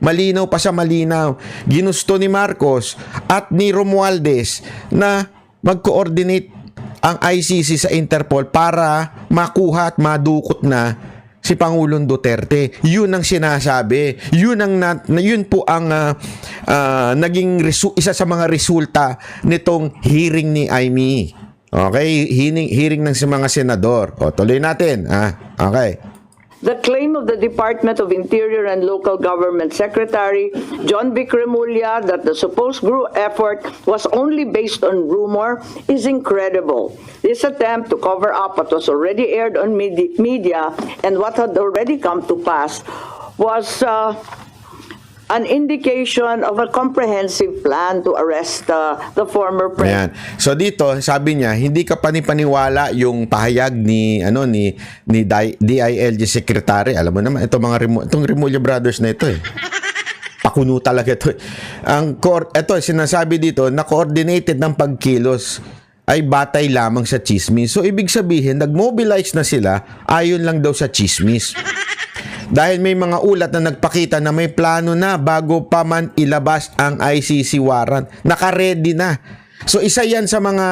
malinaw pa sa malinaw. Ginusto ni Marcos at ni Romualdez na mag-coordinate ang ICC sa Interpol para makuha at madukot na si Pangulong Duterte. Yun ang sinasabi. Yun po ang naging isa sa mga resulta nitong hearing ni Amy. Okay, hearing ng mga senador. O, tuloy natin. Okay. The claim of the Department of Interior and Local Government Secretary John Vic Remulla that the supposed group effort was only based on rumor is incredible. This attempt to cover up what was already aired on media and what had already come to pass was an indication of a comprehensive plan to arrest the former president. Ayan. So dito, sabi niya, hindi ka panipaniwala yung pahayag ni DILG Secretary. Alam mo naman, itong Remulla Brothers na ito pakuno talaga ito. Ito, sinasabi dito, na coordinated ng pagkilos ay batay lamang sa chismis. So ibig sabihin, nag-mobilize na sila, ayon lang daw sa chismis. Dahil may mga ulat na nagpakita na may plano na bago pa man ilabas ang ICC warrant. Naka-ready na. So isa yan sa mga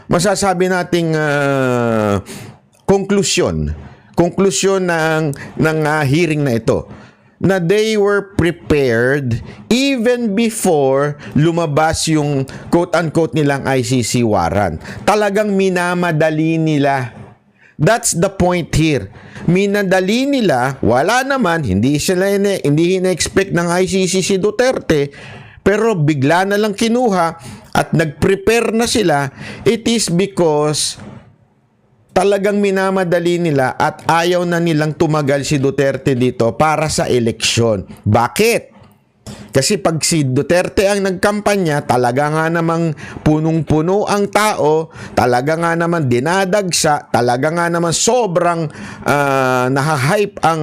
masasabi nating konklusyon ng hearing na ito. Na they were prepared even before lumabas yung quote-unquote nilang ICC warrant. Talagang minamadali nila. That's the point here. Minadali nila, wala naman, hindi ina-expect ng ICC si Duterte, pero bigla na lang kinuha at nag-prepare na sila. It is because talagang minamadali nila at ayaw na nilang tumagal si Duterte dito para sa eleksyon. Bakit? Kasi pag si Duterte ang nagkampanya, talaga nga namang punong-puno ang tao, talaga nga naman dinadagsa, talaga nga naman sobrang nahahype ang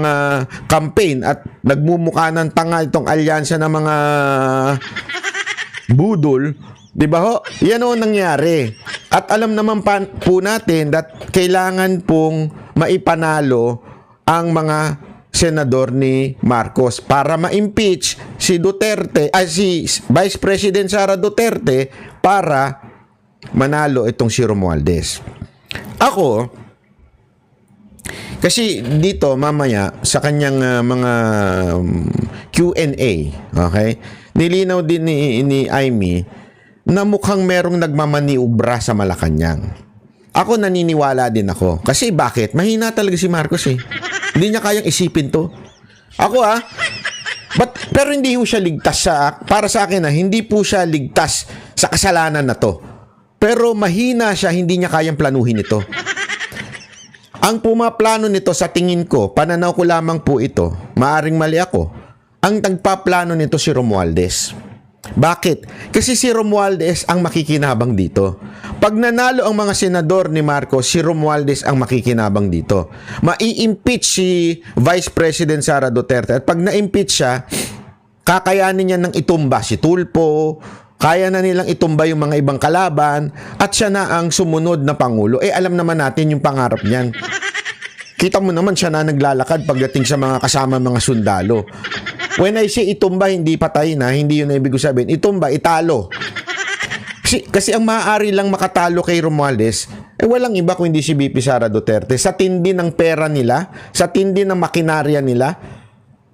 campaign at nagmumukha ng tanga itong alyansa ng mga budol. Di ba ho? Yan o nangyari. At alam naman po natin that kailangan pong maipanalo ang mga senador ni Marcos para ma-impeach si Duterte, si Vice President Sara Duterte para manalo itong si Romualdez. Ako, kasi dito mamaya sa kanyang mga Q&A, okay, nilinaw din ni Amy na mukhang merong nagmamaniubra sa Malacanang. Ako naniniwala din ako. Kasi bakit? Mahina talaga si Marcos Hindi niya kayang isipin to. Ako pero hindi po siya ligtas para sa akin hindi po siya ligtas sa kasalanan na to. Pero mahina siya, hindi niya kayang planuhin ito. Ang pumaplano nito sa tingin ko, pananaw ko lamang po ito, maaring mali ako, ang nagpaplano nito si Romualdez. Bakit? Kasi si Romualdez ang makikinabang dito. Pag nanalo ang mga senador ni Marcos, si Romualdez ang makikinabang dito. Mai-impeach si Vice President Sara Duterte. At pag na-impeach siya, kakayanin niya ng itumba si Tulfo, kaya na nilang itumba yung mga ibang kalaban, at siya na ang sumunod na Pangulo. Alam naman natin yung pangarap niyan. Kita mo naman siya na naglalakad pagdating sa mga kasama mga sundalo. When I say itumba, hindi patay na, hindi yun na ibig sabihin. Itumba, italo. Kasi ang maaari lang makatalo kay Romualdez, walang iba kundi si VP Sara Duterte. Sa tindi ng pera nila, sa tindi ng makinarya nila,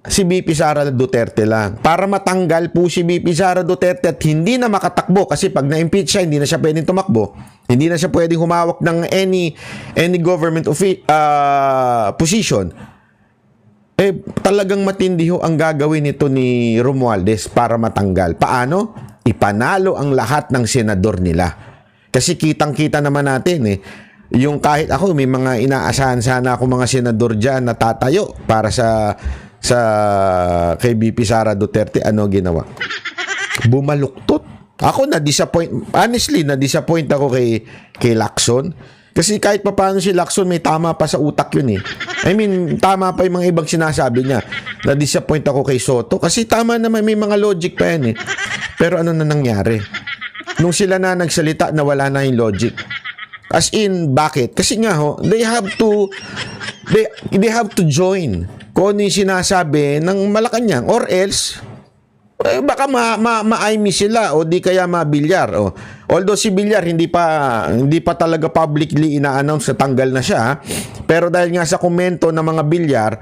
si VP Sara Duterte lang. Para matanggal po si VP Sara Duterte at hindi na makatakbo, kasi pag na-impeach siya, hindi na siya pwedeng tumakbo, hindi na siya pwedeng humawak ng any government position. Talagang matindi ho ang gagawin nito ni Romualdez para matanggal. Paano? Ipanalo ang lahat ng senador nila. Kasi kitang-kita naman natin yung kahit ako, may mga inaasahan sana ako mga senador dyan na tatayo para sa kay VP Sara Duterte. Ano ginawa? Bumaluktot. Ako na-disappoint. Honestly, na-disappoint ako kay Lacson. Kasi kahit papaano si Lacson, may tama pa sa utak yun I mean, tama pa yung mga ibang sinasabi niya. Na-disappoint ako kay Soto. Kasi tama naman, may mga logic pa yan Pero ano na nangyari? Nung sila na nagsalita, nawala na yung logic. As in, bakit? Kasi nga they have to join. kung ano yung sinasabi ng Malacanang, or else baka ma-IMI sila o di kaya ma-Bilyar. Although si Bilyar hindi pa talaga publicly ina-announce na tanggal na siya, pero dahil nga sa komento ng mga Bilyar,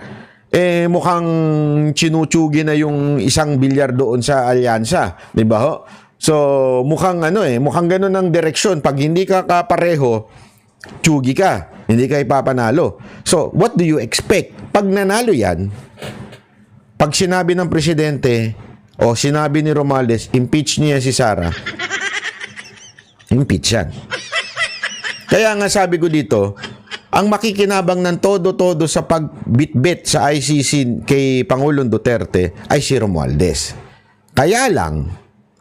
mukhang chinuchugi na yung isang Bilyar doon sa alyansa, 'di ba ho? So mukhang mukhang ganoon ang direksyon. Pag hindi ka kapareho, chugi ka, hindi ka ipapanalo. So what do you expect? Pag nanalo yan, pag sinabi ng presidente o sinabi ni Romualdez, impeach niya si Sara, impeach yan. Kaya nga sabi ko dito, ang makikinabang ng todo-todo sa pagbitbit sa ICC kay Pangulong Duterte ay si Romualdez. Kaya lang,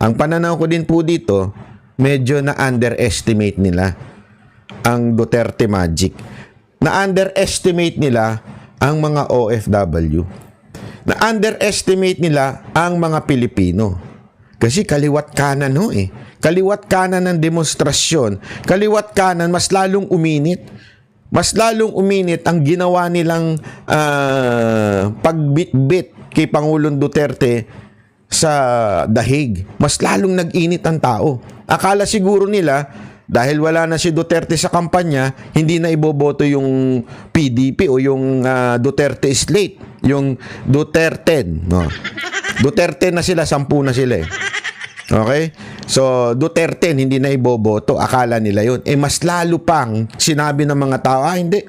ang pananaw ko din po dito, medyo na-underestimate nila ang Duterte magic. Na-underestimate nila ang mga OFW. Na-underestimate nila ang mga Pilipino. Kasi kaliwat kanan Kaliwat kanan ng demonstrasyon. Kaliwat kanan, mas lalong uminit. Mas lalong uminit ang ginawa nilang pagbitbit kay Pangulong Duterte sa dahig. Mas lalong nag-init ang tao. Akala siguro nila, dahil wala na si Duterte sa kampanya, hindi na iboboto yung PDP o yung Duterte slate. Yung Duterte. No? Duterte na sila, 10 na sila eh. Okay? So, Duterte, hindi na iboboto. Akala nila yun. Mas lalo pang sinabi ng mga tao, hindi.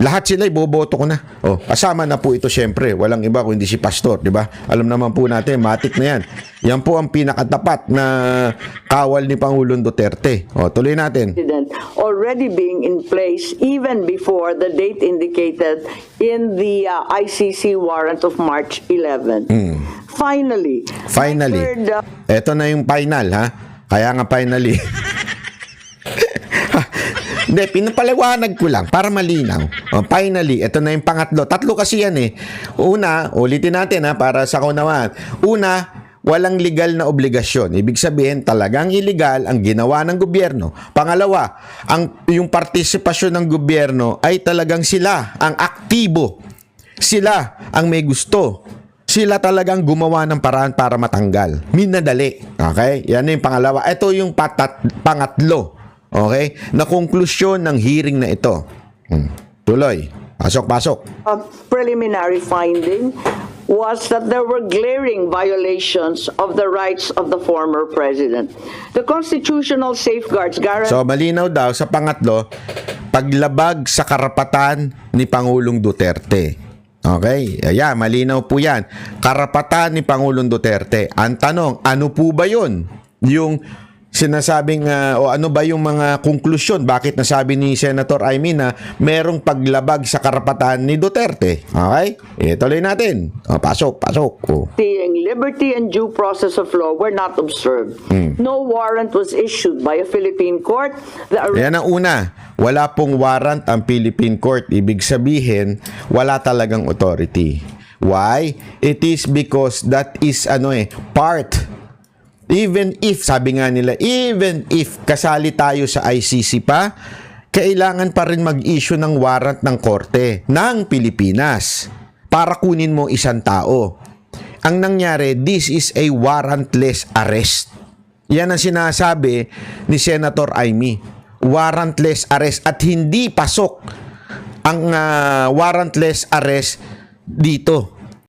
Lahat sila iboboto ko na. Kasama na po ito syempre. Walang iba kundi si Pastor, di ba? Alam naman po natin, matik na yan. Yan po ang pinakatapat na kawal ni Pangulong Duterte. Tuloy natin. Already being in place even before the date indicated in the ICC warrant of March 11. Finally. Ito na yung final, ha? Kaya nga finally. Hindi, pinapaliwanag ko lang para malinaw. Finally, ito na yung pangatlo. 3 kasi yan eh. Una, ulitin natin ha, para sa kaunawaan. Una, walang legal na obligasyon. Ibig sabihin, talagang illegal ang ginawa ng gobyerno. Pangalawa, yung partisipasyon ng gobyerno ay talagang sila ang aktibo. Sila ang may gusto. Sila talagang gumawa ng paraan para matanggal. Minadali. Okay? Yan yung pangalawa. Ito yung pangatlo. Okay? Na konklusyon ng hearing na ito. Tuloy. Pasok. Preliminary finding was that there were glaring violations of the rights of the former president. The constitutional safeguards guarantee... So, malinaw daw sa pangatlo, paglabag sa karapatan ni Pangulong Duterte. Okay? Ayan, malinaw po yan. Karapatan ni Pangulong Duterte. Ang tanong, ano po ba yun? Yung sinasabing, o ano ba yung mga konklusyon? Bakit nasabi ni Senator Amy na merong paglabag sa karapatan ni Duterte? Okay? Tuloy natin. Pasok. Liberty and due process of law were not observed. No warrant was issued by a Philippine court. Yan ang una. Wala pong warrant ang Philippine court. Ibig sabihin, wala talagang authority. Why? It is because that is part. Even if, sabi nga nila, even if kasali tayo sa ICC pa, kailangan pa rin mag-issue ng warrant ng korte ng Pilipinas para kunin mo isang tao. Ang nangyari, this is a warrantless arrest. Yan ang sinasabi ni Senator Amy. Warrantless arrest at hindi pasok ang warrantless arrest dito